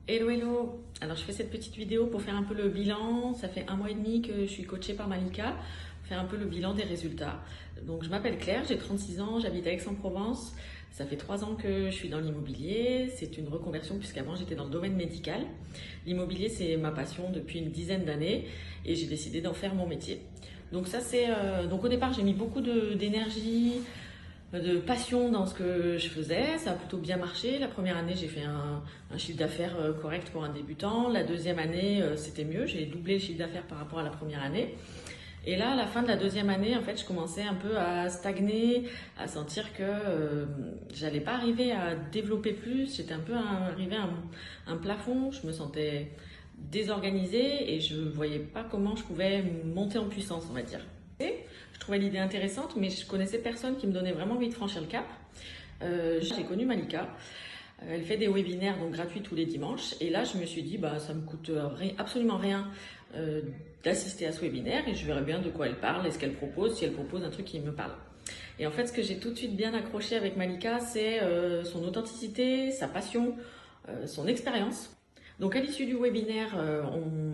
Hello hello. Alors je fais cette petite vidéo pour faire un peu le bilan. Ça fait 1 mois et demi que je suis coachée par Malika. Faire un peu le bilan des résultats. Donc je m'appelle Claire, j'ai 36 ans, j'habite à Aix-en-Provence. Ça fait 3 ans que je suis dans l'immobilier. C'est une reconversion puisqu'avant j'étais dans le domaine médical. L'immobilier c'est ma passion depuis une dizaine d'années et j'ai décidé d'en faire mon métier. Donc ça c'est donc au départ j'ai mis beaucoup d'énergie, de passion dans ce que je faisais. Ça a plutôt bien marché. La première année, j'ai fait un chiffre d'affaires correct pour un débutant. La deuxième année, c'était mieux. J'ai doublé le chiffre d'affaires par rapport à la première année. Et là, à la fin de la deuxième année, en fait, je commençais un peu à stagner, à sentir que j'allais pas arriver à développer plus. J'étais un peu arrivée à un plafond. Je me sentais désorganisée et je voyais pas comment je pouvais monter en puissance, on va dire. Je trouvais l'idée intéressante, mais je connaissais personne qui me donnait vraiment envie de franchir le cap. J'ai connu Malika. Elle fait des webinaires donc gratuits tous les dimanches. Et là, je me suis dit, bah, ça me coûte absolument rien d'assister à ce webinaire et je verrai bien de quoi elle parle et ce qu'elle propose, si elle propose un truc qui me parle. Et en fait, ce que j'ai tout de suite bien accroché avec Malika, c'est son authenticité, sa passion, son expérience. Donc à l'issue du webinaire,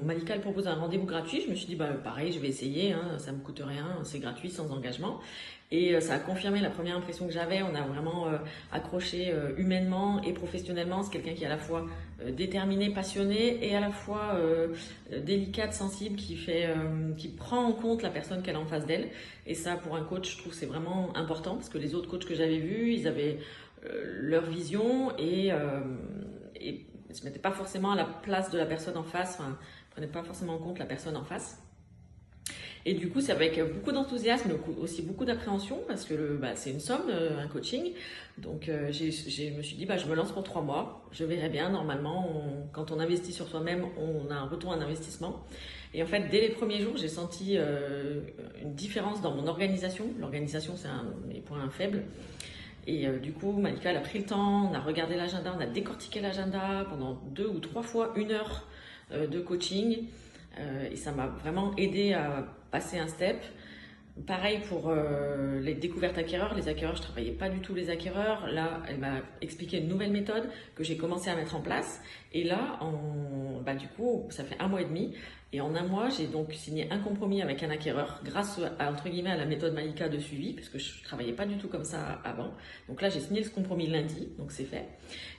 Malika elle propose un rendez-vous gratuit. Je me suis dit bah pareil, je vais essayer, hein, ça me coûte rien, c'est gratuit, sans engagement. Et ça a confirmé la première impression que j'avais. On a vraiment accroché humainement et professionnellement. C'est quelqu'un qui est à la fois déterminé, passionné et à la fois délicate, sensible, qui prend en compte la personne qu'elle a en face d'elle. Et ça, pour un coach, je trouve que c'est vraiment important parce que les autres coachs que j'avais vus, ils avaient leur vision et ne se mettaient pas forcément à la place de la personne en face, enfin, ne prenaient pas forcément en compte la personne en face. Et du coup, c'est avec beaucoup d'enthousiasme, mais aussi beaucoup d'appréhension, parce que c'est une somme, un coaching. Donc, je me suis dit, bah, je me lance pour 3 mois. Je verrai bien. Normalement, quand on investit sur soi-même, on a un retour à un investissement. Et en fait, dès les premiers jours, j'ai senti une différence dans mon organisation. L'organisation, c'est un de mes points faibles. Et du coup, Malika, elle a pris le temps, on a regardé l'agenda, on a décortiqué l'agenda pendant 2 ou 3 fois 1 heure de coaching. Et ça m'a vraiment aidé à passer un step. Pareil pour les découvertes acquéreurs. Les acquéreurs, je ne travaillais pas du tout les acquéreurs. Là, elle m'a expliqué une nouvelle méthode que j'ai commencé à mettre en place. Et là, du coup, ça fait 1 mois et demi. Et en 1 mois, j'ai donc signé un compromis avec un acquéreur grâce à, entre guillemets, à la méthode Malika de suivi, parce que je ne travaillais pas du tout comme ça avant. Donc là, j'ai signé ce compromis lundi, donc c'est fait.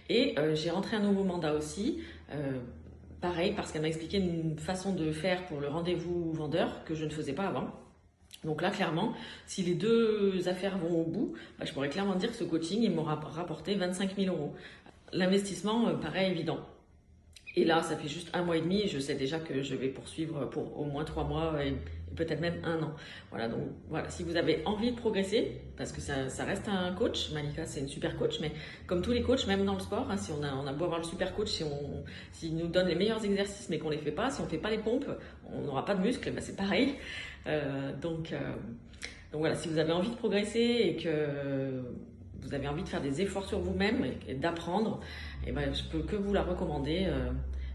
Et j'ai rentré un nouveau mandat aussi. Pareil, parce qu'elle m'a expliqué une façon de faire pour le rendez-vous vendeur que je ne faisais pas avant. Donc là, clairement, si les 2 affaires vont au bout, je pourrais clairement dire que ce coaching, il m'aura rapporté 25 000 euros. L'investissement paraît évident. Et là, ça fait juste 1 mois et demi et je sais déjà que je vais poursuivre pour au moins 3 mois et peut-être même 1 an. Voilà, donc voilà, si vous avez envie de progresser, parce que ça reste un coach, Malika c'est une super coach, mais comme tous les coachs, même dans le sport, hein, si on a beau avoir le super coach, s'il nous donne les meilleurs exercices mais qu'on les fait pas, si on fait pas les pompes, on n'aura pas de muscles, c'est pareil. Donc voilà, si vous avez envie de progresser et que vous avez envie de faire des efforts sur vous-même et d'apprendre, je peux que vous la recommander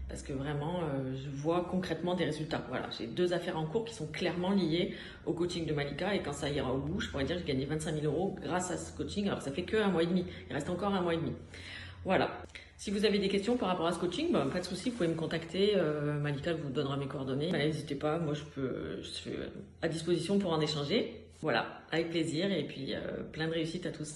parce que vraiment, je vois concrètement des résultats. Voilà, j'ai 2 affaires en cours qui sont clairement liées au coaching de Malika et quand ça ira au bout, je pourrais dire que j'ai gagné 25 000 euros grâce à ce coaching. Alors, ça fait que 1 mois et demi. Il reste encore 1 mois et demi. Voilà. Si vous avez des questions par rapport à ce coaching, pas de souci, vous pouvez me contacter. Malika vous donnera mes coordonnées. N'hésitez pas, moi je suis à disposition pour en échanger. Voilà, avec plaisir et puis plein de réussite à tous.